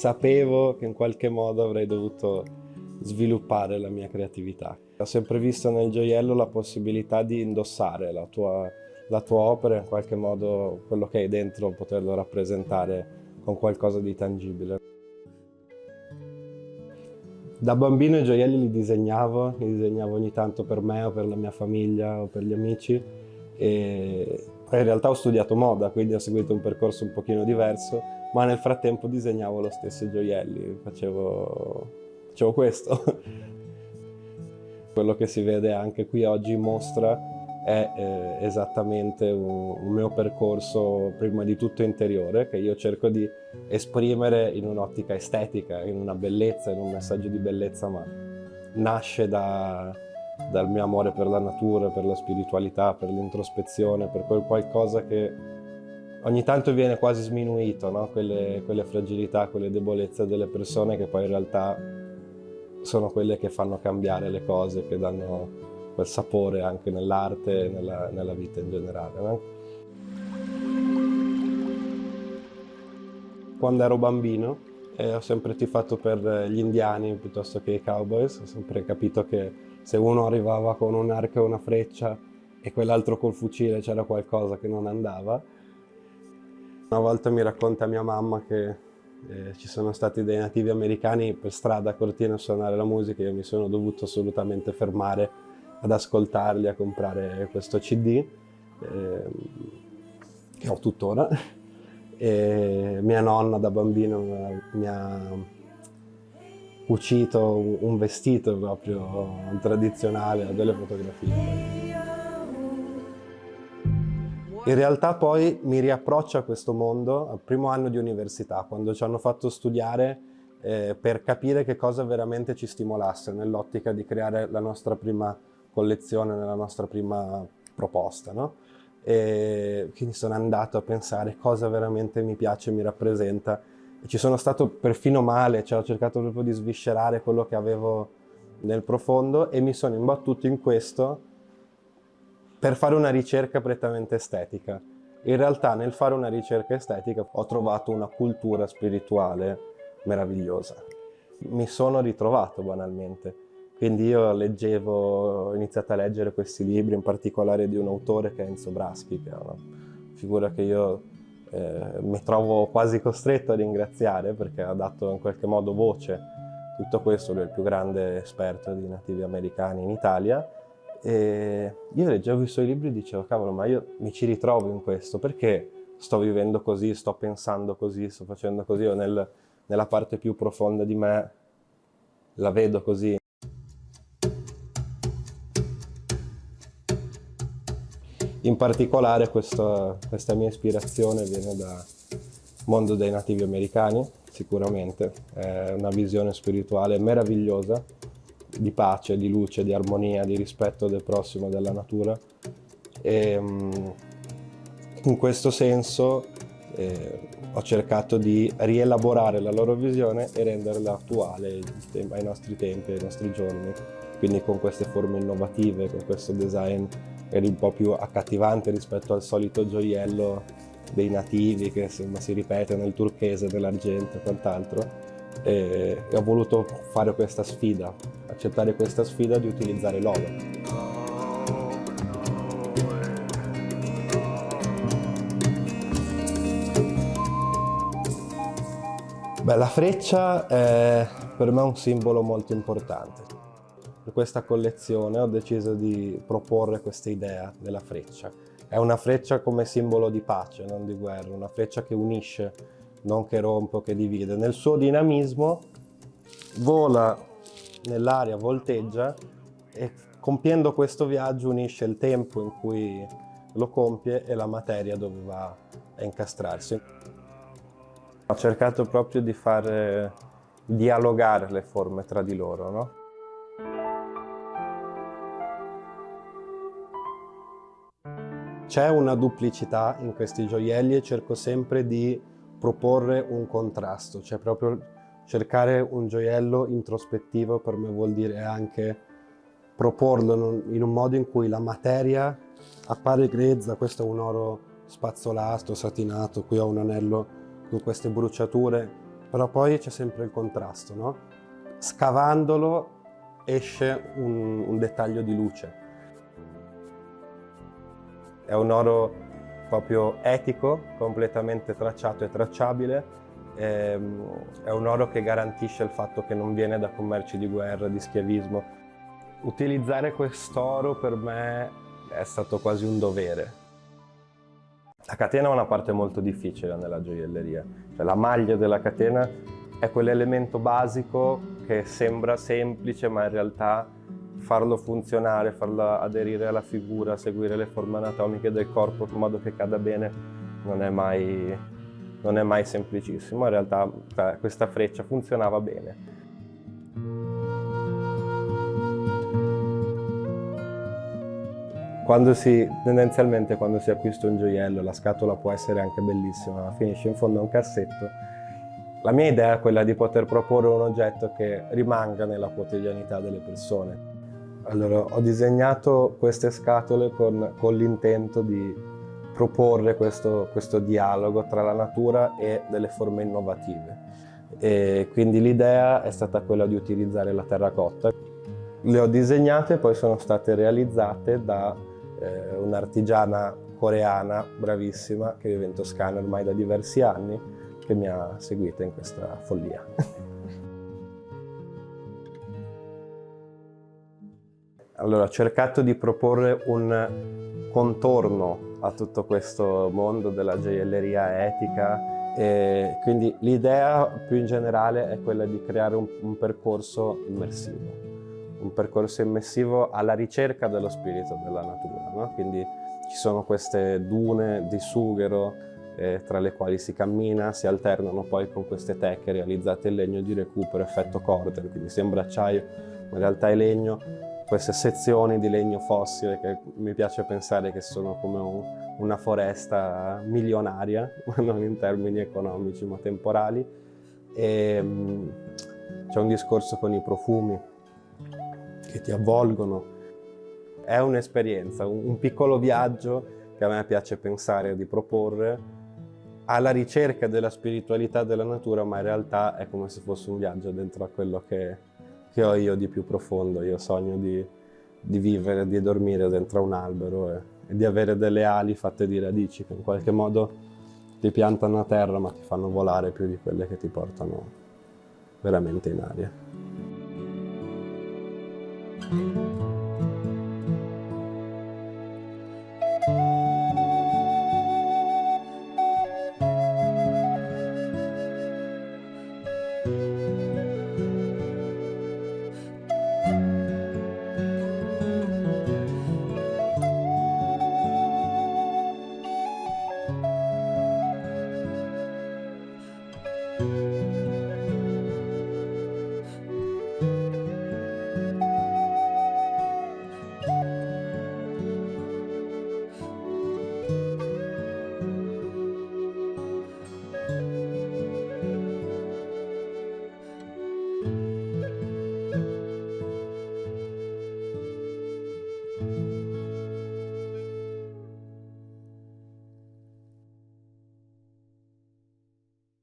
sapevo che in qualche modo avrei dovuto sviluppare la mia creatività. Ho sempre visto nel gioiello la possibilità di indossare la tua opera e in qualche modo quello che hai dentro poterlo rappresentare con qualcosa di tangibile. Da bambino i gioielli li disegnavo ogni tanto per me o per la mia famiglia o per gli amici e in realtà ho studiato moda, quindi ho seguito un percorso un pochino diverso, ma nel frattempo disegnavo lo stesso i gioielli, facevo questo. Quello che si vede anche qui oggi in mostra è esattamente un mio percorso prima di tutto interiore, che io cerco di esprimere in un'ottica estetica, in una bellezza, in un messaggio di bellezza, ma nasce dal mio amore per la natura, per la spiritualità, per l'introspezione, per quel qualcosa che ogni tanto viene quasi sminuito, no? Quelle fragilità, quelle debolezze delle persone che poi in realtà sono quelle che fanno cambiare le cose, che danno quel sapore anche nell'arte e nella vita in generale, no? Quando ero bambino ho sempre tifato per gli indiani piuttosto che i cowboys, ho sempre capito che se uno arrivava con un arco e una freccia e quell'altro col fucile c'era qualcosa che non andava. Una volta mi racconta mia mamma che ci sono stati dei nativi americani per strada a Cortina a suonare la musica e io mi sono dovuto assolutamente fermare ad ascoltarli, a comprare questo CD, che ho tuttora. E mia nonna da bambino mi ha cucito un vestito proprio tradizionale, ho delle fotografie. In realtà poi mi riapproccio a questo mondo al primo anno di università, quando ci hanno fatto studiare per capire che cosa veramente ci stimolasse nell'ottica di creare la nostra prima collezione, nella nostra prima proposta, no? E quindi sono andato a pensare cosa veramente mi piace, mi rappresenta. E ci sono stato perfino male, cioè ho cercato proprio di sviscerare quello che avevo nel profondo e mi sono imbattuto in questo per fare una ricerca prettamente estetica. In realtà nel fare una ricerca estetica ho trovato una cultura spirituale meravigliosa. Mi sono ritrovato banalmente. Quindi io ho iniziato a leggere questi libri, in particolare di un autore che è Enzo Braschi, che è una figura che io mi trovo quasi costretto a ringraziare perché ha dato in qualche modo voce a tutto questo. Lui è il più grande esperto di nativi americani in Italia. E io leggevo i suoi libri e dicevo, cavolo, ma io mi ci ritrovo in questo, perché sto vivendo così, sto pensando così, sto facendo così, o nella parte più profonda di me la vedo così. In particolare questa mia ispirazione viene dal mondo dei nativi americani, sicuramente, è una visione spirituale meravigliosa, di pace, di luce, di armonia, di rispetto del prossimo e della natura. E, in questo senso ho cercato di rielaborare la loro visione e renderla attuale ai nostri tempi, ai nostri giorni, quindi con queste forme innovative, con questo design un po' più accattivante rispetto al solito gioiello dei nativi che insomma si ripete nel turchese, nell'argento e quant'altro. E ho voluto fare questa sfida, accettare questa sfida di utilizzare l'oro. Beh, la freccia è per me un simbolo molto importante. Per questa collezione ho deciso di proporre questa idea della freccia. È una freccia come simbolo di pace, non di guerra, una freccia che unisce, non che rompe o che divide. Nel suo dinamismo vola nell'aria, volteggia e compiendo questo viaggio unisce il tempo in cui lo compie e la materia dove va a incastrarsi. Ho cercato proprio di far dialogare le forme tra di loro, no? C'è una duplicità in questi gioielli e cerco sempre di proporre un contrasto, cioè proprio cercare un gioiello introspettivo per me vuol dire anche proporlo in un modo in cui la materia appare grezza. Questo è un oro spazzolato, satinato, qui ho un anello con queste bruciature Però poi c'è sempre il contrasto, no? Scavandolo esce un dettaglio di luce. È un oro proprio etico, completamente tracciato e tracciabile. È un oro che garantisce il fatto che non viene da commerci di guerra, di schiavismo. Utilizzare quest'oro per me è stato quasi un dovere. La catena è una parte molto difficile nella gioielleria, cioè la maglia della catena è quell'elemento basico che sembra semplice, ma in realtà farlo funzionare, farlo aderire alla figura, seguire le forme anatomiche del corpo in modo che cada bene non è mai semplicissimo. In realtà questa freccia funzionava bene. Tendenzialmente quando si acquista un gioiello, la scatola può essere anche bellissima, ma finisce in fondo a un cassetto. La mia idea è quella di poter proporre un oggetto che rimanga nella quotidianità delle persone. Allora, ho disegnato queste scatole con l'intento di proporre questo dialogo tra la natura e delle forme innovative. E quindi l'idea è stata quella di utilizzare la terracotta. Le ho disegnate e poi sono state realizzate da un'artigiana coreana bravissima che vive in Toscana ormai da diversi anni, che mi ha seguita in questa follia. Allora, ho cercato di proporre un contorno a tutto questo mondo della gioielleria etica, e quindi l'idea più in generale è quella di creare un percorso immersivo. Un percorso immersivo alla ricerca dello spirito della natura, no? Quindi ci sono queste dune di sughero tra le quali si cammina, si alternano poi con queste teche realizzate in legno di recupero, effetto Corten, quindi sembra acciaio, ma in realtà è legno. Queste sezioni di legno fossile che mi piace pensare che sono come una foresta milionaria, non in termini economici ma temporali. E c'è un discorso con i profumi che ti avvolgono. È un'esperienza, un piccolo viaggio che a me piace pensare di proporre alla ricerca della spiritualità della natura, ma in realtà è come se fosse un viaggio dentro a quello che ho io di più profondo. Io sogno di vivere, di dormire dentro a un albero e di avere delle ali fatte di radici che in qualche modo ti piantano a terra ma ti fanno volare più di quelle che ti portano veramente in aria.